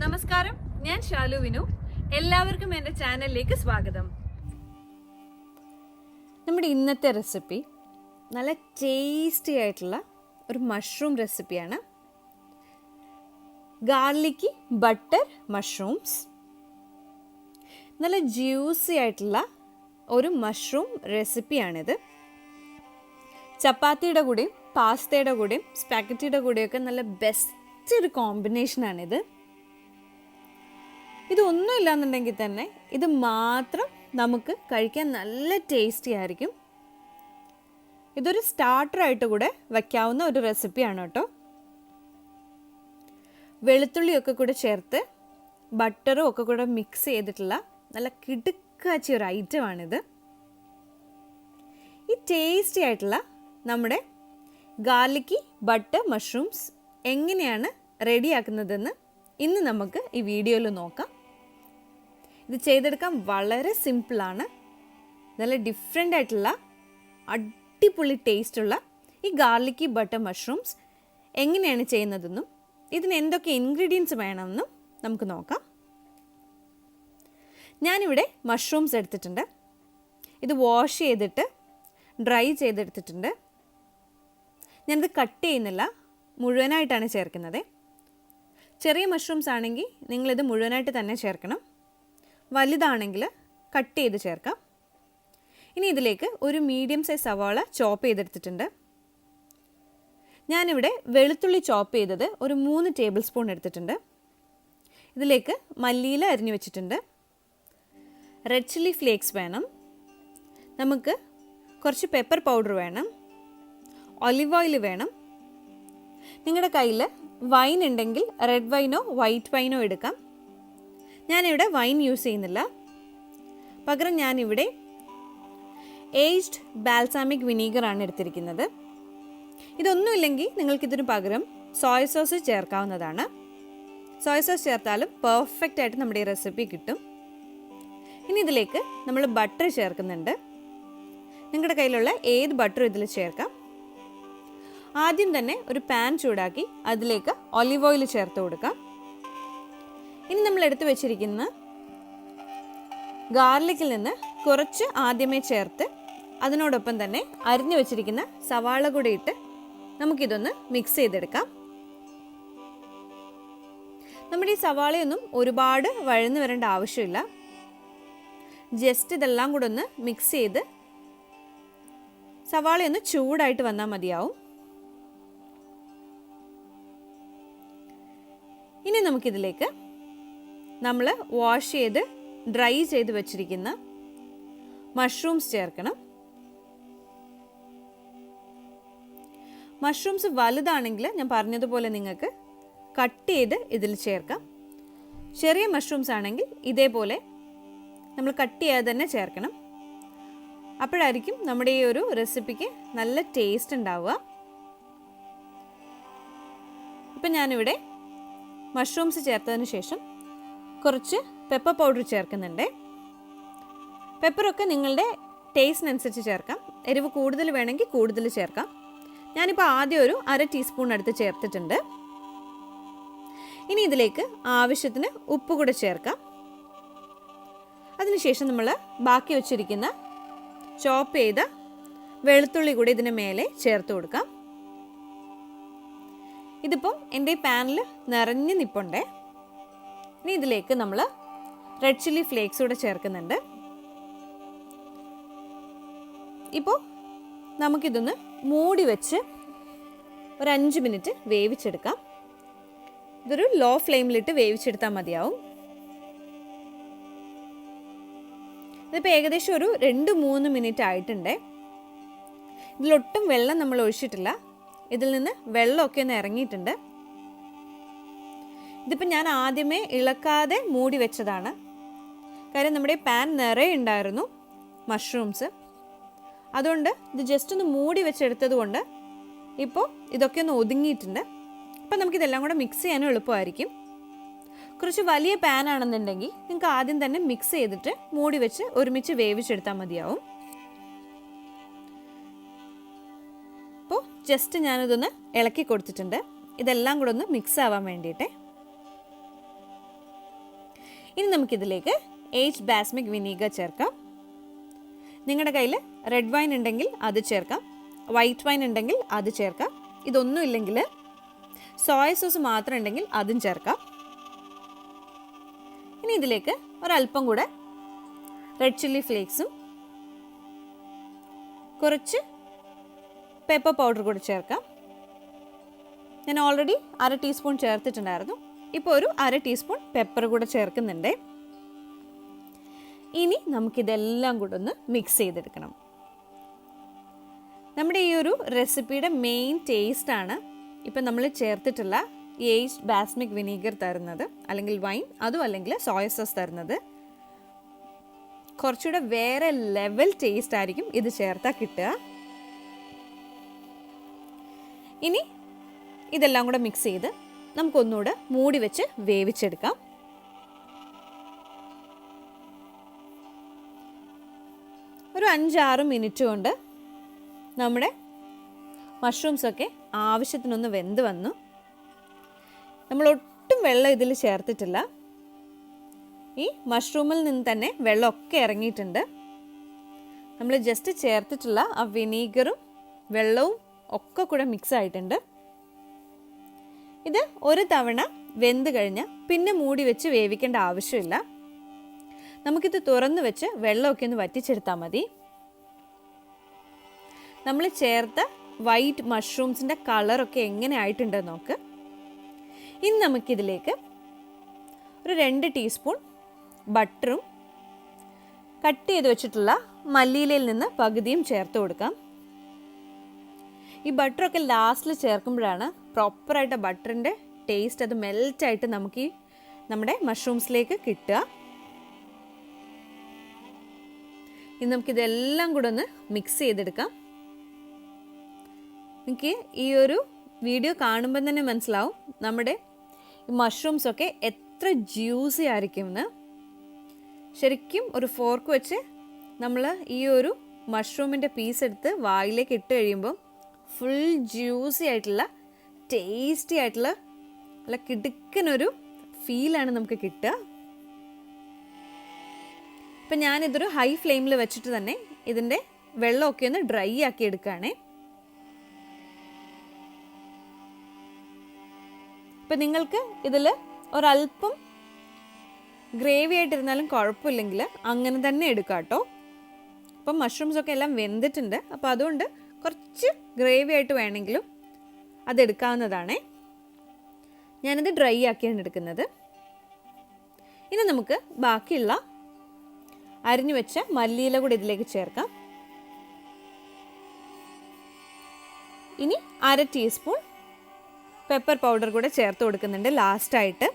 നമസ്കാരം, ഞാൻ ഷാലു വിനു. എല്ലാവർക്കും എൻ്റെ ചാനലിലേക്ക് സ്വാഗതം. നമ്മുടെ ഇന്നത്തെ റെസിപ്പി നല്ല ടേസ്റ്റി ആയിട്ടുള്ള ഒരു മഷ്റൂം റെസിപ്പിയാണ്. ഗാർലിക്കി ബട്ടർ മഷ്റൂംസ്. നല്ല ജ്യൂസി ആയിട്ടുള്ള ഒരു മഷ്റൂം റെസിപ്പിയാണിത്. ചപ്പാത്തിയുടെ കൂടെയും പാസ്തയുടെ കൂടെയും സ്പാഗറ്റിയുടെ കൂടെയൊക്കെ നല്ല ബെസ്റ്റ് ഒരു കോമ്പിനേഷനാണിത്. ഇതൊന്നും ഇല്ലാന്നുണ്ടെങ്കിൽ തന്നെ ഇത് മാത്രം നമുക്ക് കഴിക്കാൻ നല്ല ടേസ്റ്റി ആയിരിക്കും. ഇതൊരു സ്റ്റാർട്ടറായിട്ട് കൂടെ വയ്ക്കാവുന്ന ഒരു റെസിപ്പിയാണ് കേട്ടോ. വെളുത്തുള്ളിയൊക്കെ കൂടെ ചേർത്ത് ബട്ടറും ഒക്കെ കൂടെ മിക്സ് ചെയ്തിട്ടുള്ള നല്ല കിടുക്കാച്ചി ഒരു ഐറ്റമാണിത്. ഈ ടേസ്റ്റി ആയിട്ടുള്ള നമ്മുടെ ഗാർലിക്കി ബട്ടർ മഷ്റൂംസ് എങ്ങനെയാണ് റെഡിയാക്കുന്നതെന്ന് ഇന്ന് നമുക്ക് ഈ വീഡിയോയിൽ നോക്കാം. ഇത് ചെയ്തെടുക്കാൻ വളരെ സിമ്പിളാണ്. നല്ല ഡിഫറെൻ്റ് ആയിട്ടുള്ള അടിപൊളി ടേസ്റ്റുള്ള ഈ ഗാർലിക്കി ബട്ടർ മഷ്റൂംസ് എങ്ങനെയാണ് ചെയ്യുന്നതെന്നും ഇതിന് എന്തൊക്കെ ഇൻഗ്രീഡിയൻസ് വേണമെന്നും നമുക്ക് നോക്കാം. ഞാനിവിടെ മഷ്റൂംസ് എടുത്തിട്ടുണ്ട്. ഇത് വാഷ് ചെയ്തിട്ട് ഡ്രൈ ചെയ്തെടുത്തിട്ടുണ്ട്. ഞാനിത് കട്ട് ചെയ്യുന്നില്ല, മുഴുവനായിട്ടാണ് ചേർക്കുന്നത്. ചെറിയ മഷ്റൂംസ് ആണെങ്കിൽ നിങ്ങളിത് മുഴുവനായിട്ട് തന്നെ ചേർക്കണം. വലുതാണെങ്കിൽ കട്ട് ചെയ്ത് ചേർക്കാം. ഇനി ഇതിലേക്ക് ഒരു മീഡിയം സൈസ് സവാള ചോപ്പ് ചെയ്തെടുത്തിട്ടുണ്ട്. ഞാനിവിടെ വെളുത്തുള്ളി ചോപ്പ് ചെയ്തത് ഒരു 3 ടേബിൾ സ്പൂൺ എടുത്തിട്ടുണ്ട്. ഇതിലേക്ക് മല്ലിയില അരിഞ്ഞു വെച്ചിട്ടുണ്ട്. റെഡ് ചില്ലി ഫ്ലേക്സ് വേണം. നമുക്ക് കുറച്ച് പെപ്പർ പൗഡർ വേണം. ഒലിവ് ഓയിൽ വേണം. നിങ്ങളുടെ കയ്യിൽ വൈൻ ഉണ്ടെങ്കിൽ റെഡ് വൈനോ വൈറ്റ് വൈനോ എടുക്കാം. ഞാനിവിടെ വൈൻ യൂസ് ചെയ്യുന്നില്ല. പകരം ഞാനിവിടെ ഏജ്ഡ് ബാൽസാമിക് വിനീഗറാണ് എടുത്തിരിക്കുന്നത്. ഇതൊന്നുമില്ലെങ്കിൽ നിങ്ങൾക്കിതിന് പകരം സോയ സോസ് ചേർക്കാവുന്നതാണ്. സോയ സോസ് ചേർത്താലും പെർഫെക്റ്റ് ആയിട്ട് നമ്മുടെ ഈ റെസിപ്പി കിട്ടും. ഇനി ഇതിലേക്ക് നമ്മൾ ബട്ടർ ചേർക്കുന്നുണ്ട്. നിങ്ങളുടെ കയ്യിലുള്ള ഏത് ബട്ടറും ഇതിൽ ചേർക്കാം. ആദ്യം തന്നെ ഒരു പാൻ ചൂടാക്കി അതിലേക്ക് ഒലിവ് ഓയിൽ ചേർത്ത് കൊടുക്കാം. ഇനി നമ്മൾ എടുത്തു വെച്ചിരിക്കുന്ന ഗാർലിക്കിൽ നിന്ന് കുറച്ച് ആദ്യമേ ചേർത്ത് അതിനോടൊപ്പം തന്നെ അരിഞ്ഞു വെച്ചിരിക്കുന്ന സവാള കൂടി ഇട്ട് നമുക്കിതൊന്ന് മിക്സ് ചെയ്തെടുക്കാം. നമ്മുടെ ഈ സവാളയൊന്നും ഒരുപാട് വഴന്നു വരേണ്ട ആവശ്യമില്ല. ജസ്റ്റ് ഇതെല്ലാം കൂടെ ഒന്ന് മിക്സ് ചെയ്ത് സവാളയൊന്ന് ചൂടായിട്ട് വന്നാൽ മതിയാവും. ഇനി നമുക്കിതിലേക്ക് നമ്മൾ വാഷ് ചെയ്ത് ഡ്രൈ ചെയ്ത് വെച്ചിരിക്കുന്ന മഷ്റൂംസ് ചേർക്കണം. മഷ്റൂംസ് വലുതാണെങ്കിൽ ഞാൻ പറഞ്ഞതുപോലെ നിങ്ങൾക്ക് കട്ട് ചെയ്ത് ഇതിൽ ചേർക്കാം. ചെറിയ മഷ്റൂംസ് ആണെങ്കിൽ ഇതേപോലെ നമ്മൾ കട്ട് ചെയ്യാതെ തന്നെ ചേർക്കണം. അപ്പോഴായിരിക്കും നമ്മുടെ ഈ ഒരു റെസിപ്പിക്ക് നല്ല ടേസ്റ്റ് ഉണ്ടാവുക. ഇപ്പം ഞാനിവിടെ മഷ്റൂംസ് ചേർത്തതിന് ശേഷം കുറച്ച് പെപ്പർ പൗഡർ ചേർക്കുന്നുണ്ട്. പെപ്പറൊക്കെ നിങ്ങളുടെ ടേസ്റ്റിനനുസരിച്ച് ചേർക്കാം. എരിവ് കൂടുതൽ വേണമെങ്കിൽ കൂടുതൽ ചേർക്കാം. ഞാനിപ്പോൾ ആദ്യം ഒരു 1/2 ടീസ്പൂൺ അടുത്ത് ചേർത്തിട്ടുണ്ട്. ഇനി ഇതിലേക്ക് ആവശ്യത്തിന് ഉപ്പ് കൂടെ ചേർക്കാം. അതിനുശേഷം നമ്മൾ ബാക്കി വെച്ചിരിക്കുന്ന ചോപ്പ് ചെയ്ത വെളുത്തുള്ളി കൂടി ഇതിന് മേലെ ചേർത്ത് കൊടുക്കാം. ഇതിപ്പം എൻ്റെ പാനിൽ നിറഞ്ഞ് നിൽപ്പുണ്ടേ. ഇനി ഇതിലേക്ക് നമ്മൾ റെഡ് ചില്ലി ഫ്ലേക്സ് കൂടെ ചേർക്കുന്നുണ്ട്. ഇപ്പോൾ നമുക്കിതൊന്ന് മൂടി വെച്ച് ഒരു 5 മിനിറ്റ് വേവിച്ചെടുക്കാം. ഇതൊരു ലോ ഫ്ലെയിമിലിട്ട് വേവിച്ചെടുത്താൽ മതിയാവും. ഇതിപ്പോൾ ഏകദേശം ഒരു 2-3 മിനിറ്റ് ആയിട്ടുണ്ട്. ഇതിലൊട്ടും വെള്ളം നമ്മൾ ഒഴിച്ചിട്ടില്ല. ഇതിൽ നിന്ന് വെള്ളമൊക്കെ ഒന്ന് ഇറങ്ങിയിട്ടുണ്ട്. ഇതിപ്പോൾ ഞാൻ ആദ്യമേ ഇളക്കാതെ മൂടി വെച്ചതാണ്. കാര്യം നമ്മുടെ പാൻ നിറയെ ഉണ്ടായിരുന്നു മഷ്റൂംസ്. അതുകൊണ്ട് ഇത് ജസ്റ്റ് ഒന്ന് മൂടി വെച്ചെടുത്തത് കൊണ്ട് ഇപ്പോൾ ഇതൊക്കെ ഒന്ന് ഒതുങ്ങിയിട്ടുണ്ട്. അപ്പം നമുക്കിതെല്ലാം കൂടെ മിക്സ് ചെയ്യാനും എളുപ്പമായിരിക്കും. കുറച്ച് വലിയ പാൻ ആണെന്നുണ്ടെങ്കിൽ നിങ്ങൾക്ക് ആദ്യം തന്നെ മിക്സ് ചെയ്തിട്ട് മൂടി വെച്ച് ഒരുമിച്ച് വേവിച്ചെടുത്താൽ മതിയാവും. അപ്പോൾ ജസ്റ്റ് ഞാനിതൊന്ന് ഇളക്കി കൊടുത്തിട്ടുണ്ട്. ഇതെല്ലാം കൂടെ ഒന്ന് മിക്സ് ആവാൻ വേണ്ടിയിട്ട്. ഇനി നമുക്കിതിലേക്ക് ഏജ്ഡ് ബാസ്മിക് വിനീഗർ ചേർക്കാം. നിങ്ങളുടെ കയ്യിൽ റെഡ് വൈൻ ഉണ്ടെങ്കിൽ അത് ചേർക്കാം, വൈറ്റ് വൈൻ ഉണ്ടെങ്കിൽ അത് ചേർക്കാം. ഇതൊന്നും ഇല്ലെങ്കിൽ സോയ സോസ് മാത്രം ഉണ്ടെങ്കിൽ അതും ചേർക്കാം. ഇനി ഇതിലേക്ക് ഒരല്പം കൂടെ റെഡ് ചില്ലി ഫ്ലേക്സും കുറച്ച് പെപ്പർ പൗഡർ കൂടെ ചേർക്കാം. ഞാൻ ഓൾറെഡി 1/2 ടീസ്പൂൺ ചേർത്തിട്ടുണ്ടായിരുന്നു. ഇപ്പോൾ ഒരു 1/2 ടീസ്പൂൺ പെപ്പർ കൂടെ ചേർക്കുന്നുണ്ട്. ഇനി നമുക്കിതെല്ലാം കൂടെ ഒന്ന് മിക്സ് ചെയ്തെടുക്കണം. നമ്മുടെ ഈ ഒരു റെസിപ്പിയുടെ മെയിൻ ടേസ്റ്റാണ് ഇപ്പം നമ്മൾ ചേർത്തിട്ടുള്ള ഏജ്ഡ് ബാസ്മിക് വിനീഗർ തരുന്നത്, അല്ലെങ്കിൽ വൈൻ, അതും അല്ലെങ്കിൽ സോയ സോസ് തരുന്നത്. കുറച്ചുകൂടെ വേറെ ലെവൽ ടേസ്റ്റ് ആയിരിക്കും ഇത് ചേർത്താൽ കിട്ടുക. ഇനി ഇതെല്ലാം കൂടെ മിക്സ് ചെയ്ത് നമുക്കൊന്നുകൂടെ മൂടി വെച്ച് വേവിച്ചെടുക്കാം. ഒരു 5-6 മിനിറ്റ് കൊണ്ട് നമ്മുടെ മഷ്റൂംസൊക്കെ ആവശ്യത്തിനൊന്ന് വെന്ത് വന്നു. നമ്മൾ ഒട്ടും വെള്ളം ഇതിൽ ചേർത്തിട്ടില്ല. ഈ മഷ്റൂമിൽ നിന്ന് തന്നെ വെള്ളമൊക്കെ ഇറങ്ങിയിട്ടുണ്ട്. നമ്മൾ ജസ്റ്റ് ചേർത്തിട്ടുള്ള ആ വിനീഗറും വെള്ളവും ഒക്കെ കൂടെ മിക്സ് ആയിട്ടുണ്ട്. ഇത് ഒരു തവണ വെന്ത് കഴിഞ്ഞ് പിന്നെ മൂടി വെച്ച് വേവിക്കേണ്ട ആവശ്യമില്ല. നമുക്കിത് തുറന്ന് വെച്ച് വെള്ളമൊക്കെ ഒന്ന് വറ്റിച്ചെടുത്താൽ മതി. നമ്മൾ ചേർത്ത വൈറ്റ് മഷ്റൂംസിൻ്റെ കളറൊക്കെ എങ്ങനെ ആയിട്ടുണ്ടെന്ന് നോക്ക്. ഇനി നമുക്കിതിലേക്ക് ഒരു 2 ടീസ്പൂൺ ബട്ടറും കട്ട് ചെയ്ത് വെച്ചിട്ടുള്ള മല്ലിയിലയിൽ നിന്ന് പകുതിയും ചേർത്ത് കൊടുക്കാം. ഈ ബട്ടറൊക്കെ ലാസ്റ്റിൽ ചേർക്കുമ്പോഴാണ് പ്രോപ്പറായിട്ട് ബട്ടറിൻ്റെ ടേസ്റ്റ് അത് മെൽറ്റായിട്ട് നമുക്ക് നമ്മുടെ മഷ്റൂംസിലേക്ക് കിട്ടുക. ഇനി നമുക്കിതെല്ലാം കൂടെ ഒന്ന് മിക്സ് ചെയ്തെടുക്കാം. എനിക്ക് ഈ ഒരു വീഡിയോ കാണുമ്പോൾ തന്നെ മനസ്സിലാവും നമ്മുടെ ഈ മഷ്റൂംസൊക്കെ എത്ര ജ്യൂസി ആയിരിക്കുമെന്ന്. ശരിക്കും ഒരു ഫോർക്ക് വെച്ച് നമ്മൾ ഈ ഒരു മഷ്റൂമിൻ്റെ പീസ് എടുത്ത് വായിലേക്ക് ഇട്ട് കഴിയുമ്പം ഫുൾ ജ്യൂസി ആയിട്ടുള്ള ടേസ്റ്റി ആയിട്ടുള്ള നല്ല കിടുക്കനൊരു ഫീലാണ് നമുക്ക് കിട്ടുക. ഇപ്പം ഞാനിതൊരു ഹൈ ഫ്ലെയിമിൽ വെച്ചിട്ട് തന്നെ ഇതിൻ്റെ വെള്ളമൊക്കെ ഒന്ന് ഡ്രൈ ആക്കി എടുക്കുകയാണേ. ഇപ്പം നിങ്ങൾക്ക് ഇതിൽ ഒരല്പം ഗ്രേവി ആയിട്ടിരുന്നാലും കുഴപ്പമില്ലെങ്കിൽ അങ്ങനെ തന്നെ എടുക്കാം കേട്ടോ. അപ്പം മഷ്റൂംസൊക്കെ എല്ലാം വെന്തിട്ടുണ്ട്. അപ്പോൾ അതുകൊണ്ട് കുറച്ച് ഗ്രേവി ആയിട്ട് വേണമെങ്കിലും അതെടുക്കാവുന്നതാണേ. ഞാനിത് ഡ്രൈ ആക്കിയാണ് എടുക്കുന്നത്. ഇനി നമുക്ക് ബാക്കിയുള്ള അരിഞ്ഞു വെച്ച മല്ലിയില കൂടി ഇതിലേക്ക് ചേർക്കാം. ഇനി 1/2 ടീസ്പൂൺ പെപ്പർ പൗഡർ കൂടെ ചേർത്ത് കൊടുക്കുന്നുണ്ട് ലാസ്റ്റായിട്ട്.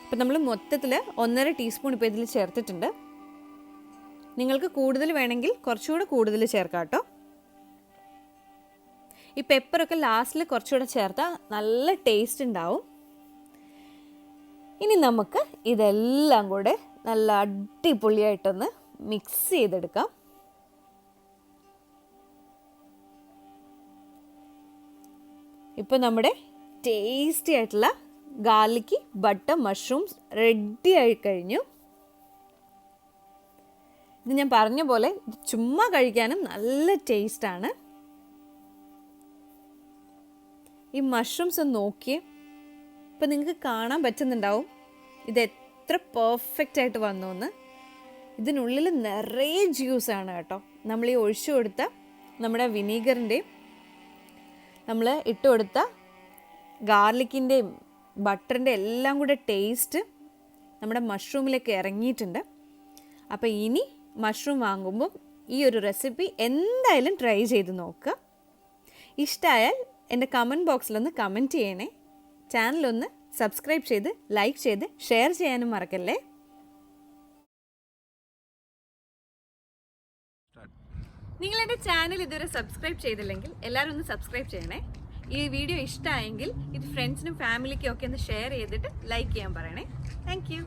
അപ്പം നമ്മൾ മൊത്തത്തിൽ 1.5 ടീസ്പൂൺ ഇപ്പോൾ ഇതിൽ ചേർത്തിട്ടുണ്ട്. നിങ്ങൾക്ക് കൂടുതൽ വേണമെങ്കിൽ കുറച്ചുകൂടെ കൂടുതൽ ചേർക്കാം കേട്ടോ. ഈ പെപ്പറൊക്കെ ലാസ്റ്റിൽ കുറച്ചുകൂടെ ചേർത്താൽ നല്ല ടേസ്റ്റ് ഉണ്ടാവും. ഇനി നമുക്ക് ഇതെല്ലാം കൂടെ നല്ല അടിപൊളിയായിട്ടൊന്ന് മിക്സ് ചെയ്തെടുക്കാം. ഇപ്പോൾ നമ്മുടെ ടേസ്റ്റി ആയിട്ടുള്ള ഗാർലിക്കി ബട്ടർ മഷ്റൂംസ് റെഡി ആയി കഴിഞ്ഞു. ഇത് ഞാൻ പറഞ്ഞ പോലെ ചുമ്മാ കഴിക്കാനും നല്ല ടേസ്റ്റാണ്. ഈ മഷ്റൂംസ് ഒന്ന് നോക്കിയേ. ഇപ്പം നിങ്ങൾക്ക് കാണാൻ പറ്റുന്നുണ്ടാവും ഇത് എത്ര പെർഫെക്റ്റ് ആയിട്ട് വന്നു എന്ന്. ഇതിനുള്ളിൽ നിറയെ ജ്യൂസാണ് കേട്ടോ. നമ്മൾ ഈ ഒഴിച്ചു കൊടുത്ത നമ്മുടെ വിനീഗറിൻ്റെയും നമ്മൾ ഇട്ട് കൊടുത്ത ഗാർലിക്കിൻ്റെയും ബട്ടറിൻ്റെ എല്ലാം കൂടെ ടേസ്റ്റ് നമ്മുടെ മഷ്റൂമിലേക്ക് ഇറങ്ങിയിട്ടുണ്ട്. അപ്പോൾ ഇനി മഷ്റൂം വാങ്ങുമ്പോൾ ഈ ഒരു റെസിപ്പി എന്തായാലും ട്രൈ ചെയ്ത് നോക്കുക. ഇഷ്ടമായാൽ എൻ്റെ കമൻറ്റ് ബോക്സിലൊന്ന് കമൻറ്റ് ചെയ്യണേ. ചാനലൊന്ന് സബ്സ്ക്രൈബ് ചെയ്ത് ലൈക്ക് ചെയ്ത് ഷെയർ ചെയ്യാനും മറക്കല്ലേ. നിങ്ങളെൻ്റെ ചാനൽ ഇതുവരെ സബ്സ്ക്രൈബ് ചെയ്തില്ലെങ്കിൽ എല്ലാവരും ഒന്ന് സബ്സ്ക്രൈബ് ചെയ്യണേ. ഈ വീഡിയോ ഇഷ്ടമായെങ്കിൽ ഇത് ഫ്രണ്ട്സിനും ഫാമിലിക്കും ഒക്കെ ഒന്ന് ഷെയർ ചെയ്തിട്ട് ലൈക്ക് ചെയ്യാൻ പറയണേ. Thank you.